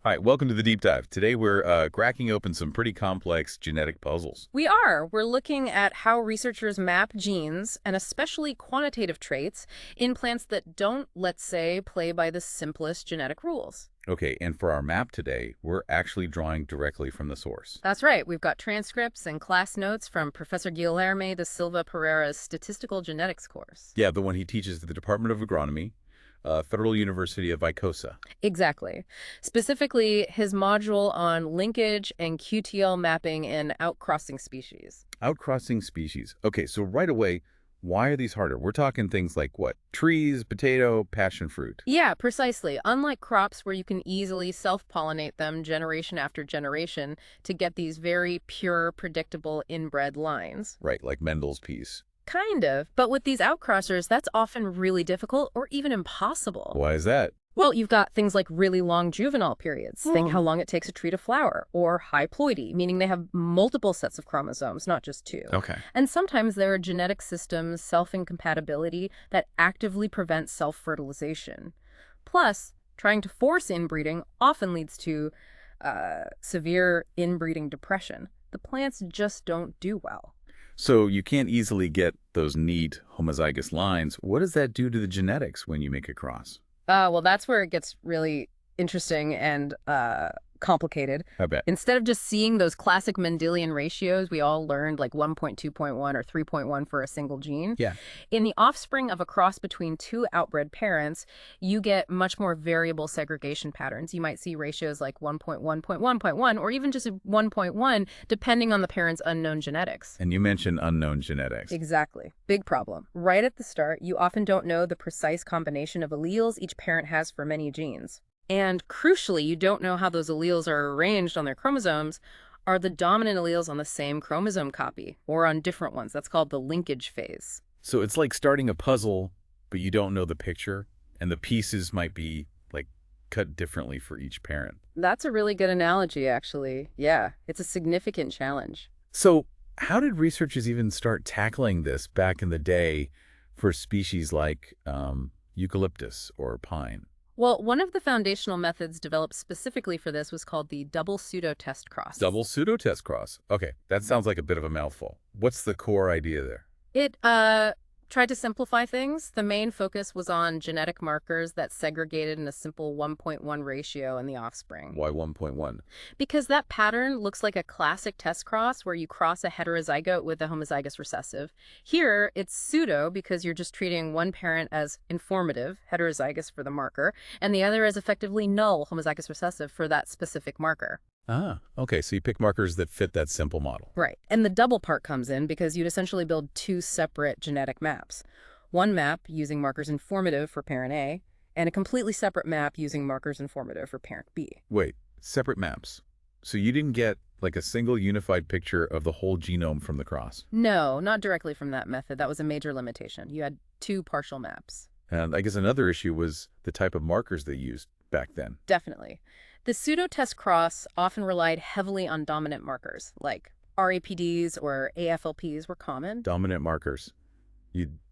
All right, welcome to the deep dive. Today we're cracking open some pretty complex genetic puzzles. We are. We're looking at how researchers map genes, and especially quantitative traits, in plants that don't, let's say, play by the simplest genetic rules. Okay, and for our map today, we're actually drawing directly from the source. That's right. We've got transcripts and class notes from Professor Guilherme da Silva Pereira's statistical genetics course. Yeah, the one he teaches at the Department of Agronomy, Federal University of Vicosa. Exactly. Specifically, his module on linkage and QTL mapping in outcrossing species. Outcrossing species. Okay, so right away, why are these harder? We're talking things like what? Trees, potato, passion fruit. Yeah, precisely. Unlike crops where you can easily self-pollinate them generation after generation to get these very pure, predictable inbred lines. Right, like Mendel's piece. Kind of. But with these outcrossers, that's often really difficult or even impossible. Why is that? Well, you've got things like really long juvenile periods. Think how long it takes a tree to flower. Or haploidy, meaning they have multiple sets of chromosomes, not just two. Okay. And sometimes there are genetic systems, self-incompatibility, that actively prevent self-fertilization. Plus, trying to force inbreeding often leads to severe inbreeding depression. The plants just don't do well. So you can't easily get those neat homozygous lines. What does that do to the genetics when you make a cross? Well, that's where it gets really interesting and complicated. I bet. Instead of just seeing those classic Mendelian ratios we all learned, like 1.2.1 or 3.1 for a single gene, Yeah. in the offspring of a cross between two outbred parents, you get much more variable segregation patterns. You might see ratios like 1.1.1.1 or even just 1.1, depending on the parent's unknown genetics. And you mentioned unknown genetics. Exactly. Big problem. Right at the start, you often don't know the precise combination of alleles each parent has for many genes. And crucially, you don't know how those alleles are arranged on their chromosomes. Are the dominant alleles on the same chromosome copy or on different ones? That's called the linkage phase. So it's like starting a puzzle, but you don't know the picture, and the pieces might be like cut differently for each parent. That's a really good analogy, actually. Yeah, it's a significant challenge. So how did researchers even start tackling this back in the day for species like eucalyptus or pine? Well, one of the foundational methods developed specifically for this was called the double pseudo-testcross. Double pseudo-testcross. Okay, that sounds like a bit of a mouthful. What's the core idea there? It tried to simplify things. The main focus was on genetic markers that segregated in a simple 1.1 ratio in the offspring. Why 1.1? Because that pattern looks like a classic test cross where you cross a heterozygote with a homozygous recessive. Here, it's pseudo because you're just treating one parent as informative, heterozygous for the marker, and the other as effectively null, homozygous recessive for that specific marker. Ah, okay, so you pick markers that fit that simple model. Right. And the double part comes in because you'd essentially build two separate genetic maps. One map using markers informative for parent A, and a completely separate map using markers informative for parent B. Wait, separate maps. So you didn't get like a single unified picture of the whole genome from the cross? No, not directly from that method. That was a major limitation. You had two partial maps. And I guess another issue was the type of markers they used back then. Definitely. The pseudo-testcross often relied heavily on dominant markers, like RAPDs or AFLPs were common. Dominant markers.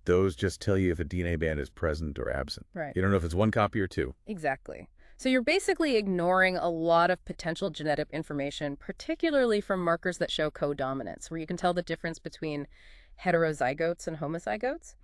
Those just tell you if a DNA band is present or absent. Right. You don't know if it's one copy or two. Exactly. So you're basically ignoring a lot of potential genetic information, particularly from markers that show co-dominance, where you can tell the difference between heterozygotes and homozygotes.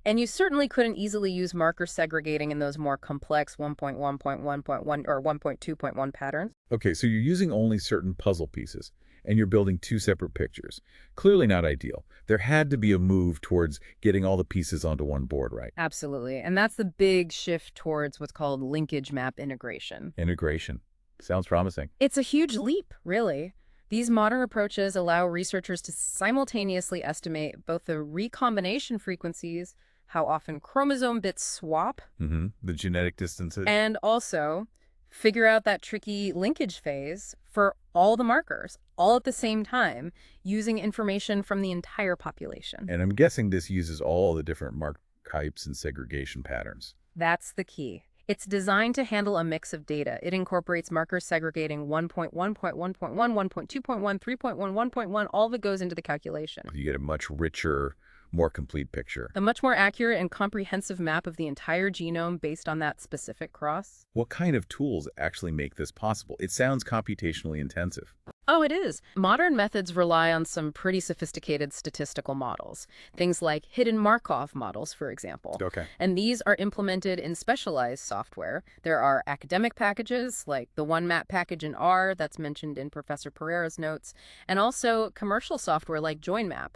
And you certainly couldn't easily use marker segregating in those more complex 1.1.1.1 or 1.2.1 patterns. Okay, so you're using only certain puzzle pieces, and you're building two separate pictures. Clearly not ideal. There had to be a move towards getting all the pieces onto one board, right? Absolutely. And that's the big shift towards what's called linkage map integration. Integration. Sounds promising. It's a huge leap, really. These modern approaches allow researchers to simultaneously estimate both the recombination frequencies, how often chromosome bits swap, The genetic distances. and also figure out that tricky linkage phase for all the markers, all at the same time, using information from the entire population. And I'm guessing this uses all the different mark types and segregation patterns. That's the key. It's designed to handle a mix of data. It incorporates markers segregating 1.1.1.1, 1.2.1, 3.1, 1.1, all of it goes into the calculation. You get a much richer, more complete picture. A much more accurate and comprehensive map of the entire genome based on that specific cross. What kind of tools actually make this possible? It sounds computationally intensive. Oh, it is. Modern methods rely on some pretty sophisticated statistical models. Things like hidden Markov models, for example. Okay. And these are implemented in specialized software. There are academic packages, like the OneMap package in R that's mentioned in Professor Pereira's notes, and also commercial software like JoinMap.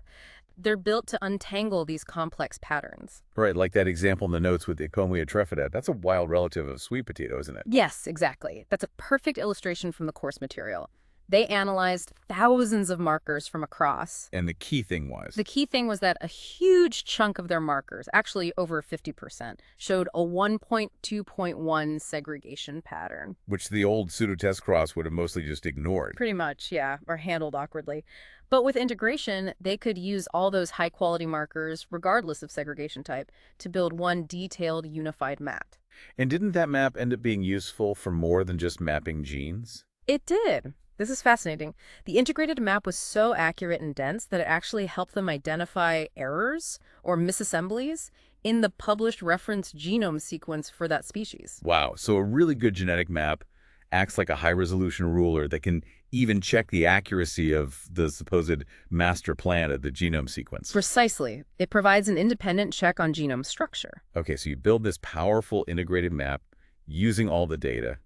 They're built to untangle these complex patterns. Right, like that example in the notes with the Icomia trephida. That's a wild relative of sweet potato, isn't it? Yes, exactly. That's a perfect illustration from the course material. They analyzed thousands of markers from across. And the key thing was? The key thing was that a huge chunk of their markers, actually over 50%, showed a 1.2.1 segregation pattern. Which the old pseudo-testcross would have mostly just ignored. Pretty much, yeah, or handled awkwardly. But with integration, they could use all those high-quality markers, regardless of segregation type, to build one detailed, unified map. And didn't that map end up being useful for more than just mapping genes? It did. This is fascinating. The integrated map was so accurate and dense that it actually helped them identify errors or misassemblies in the published reference genome sequence for that species. Wow, so a really good genetic map acts like a high-resolution ruler that can even check the accuracy of the supposed master plan of the genome sequence. Precisely. It provides an independent check on genome structure. Okay, so you build this powerful integrated map using all the data.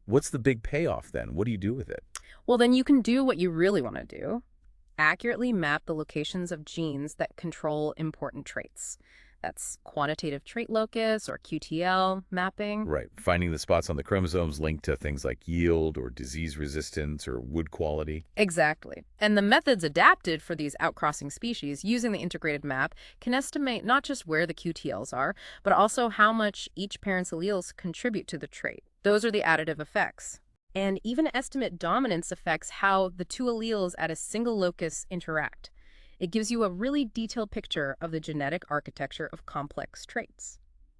What's the big payoff then? What do you do with it? Well, then you can do what you really want to do. Accurately map the locations of genes that control important traits. That's quantitative trait locus or QTL mapping. Right, finding the spots on the chromosomes linked to things like yield or disease resistance or wood quality. Exactly. And the methods adapted for these outcrossing species using the integrated map can estimate not just where the QTLs are, but also how much each parent's alleles contribute to the trait. Those are the additive effects. And even estimate dominance affects how the two alleles at a single locus interact. It gives you a really detailed picture of the genetic architecture of complex traits.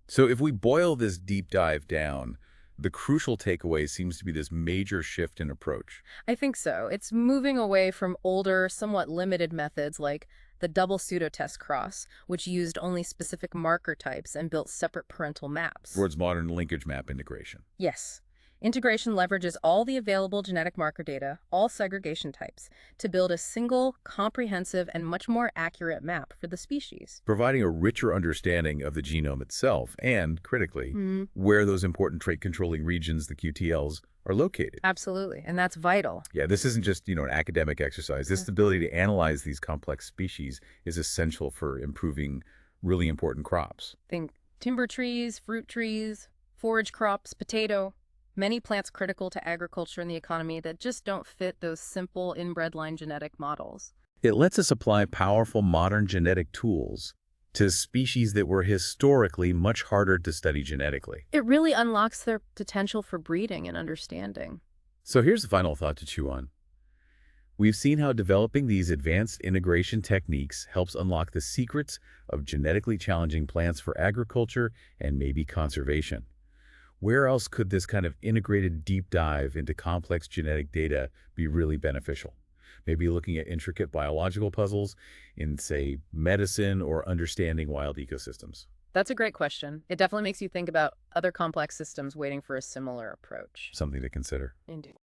So if we boil this deep dive down, the crucial takeaway seems to be this major shift in approach. I think so. It's moving away from older, somewhat limited methods like the double pseudo-testcross, which used only specific marker types and built separate parental maps. Towards modern linkage map integration. Yes. Integration leverages all the available genetic marker data, all segregation types, to build a single, comprehensive, and much more accurate map for the species. Providing a richer understanding of the genome itself and, critically, where those important trait-controlling regions, the QTLs, are located. Absolutely, and that's vital. Yeah, this isn't just, an academic exercise. This ability to analyze these complex species is essential for improving really important crops. Think timber trees, fruit trees, forage crops, potato. Many plants critical to agriculture and the economy that just don't fit those simple inbred line genetic models. It lets us apply powerful modern genetic tools to species that were historically much harder to study genetically. It really unlocks their potential for breeding and understanding. So here's the final thought to chew on. We've seen how developing these advanced integration techniques helps unlock the secrets of genetically challenging plants for agriculture and maybe conservation. Where else could this kind of integrated deep dive into complex genetic data be really beneficial? Maybe looking at intricate biological puzzles in, say, medicine or understanding wild ecosystems. That's a great question. It definitely makes you think about other complex systems waiting for a similar approach. Something to consider. Indeed.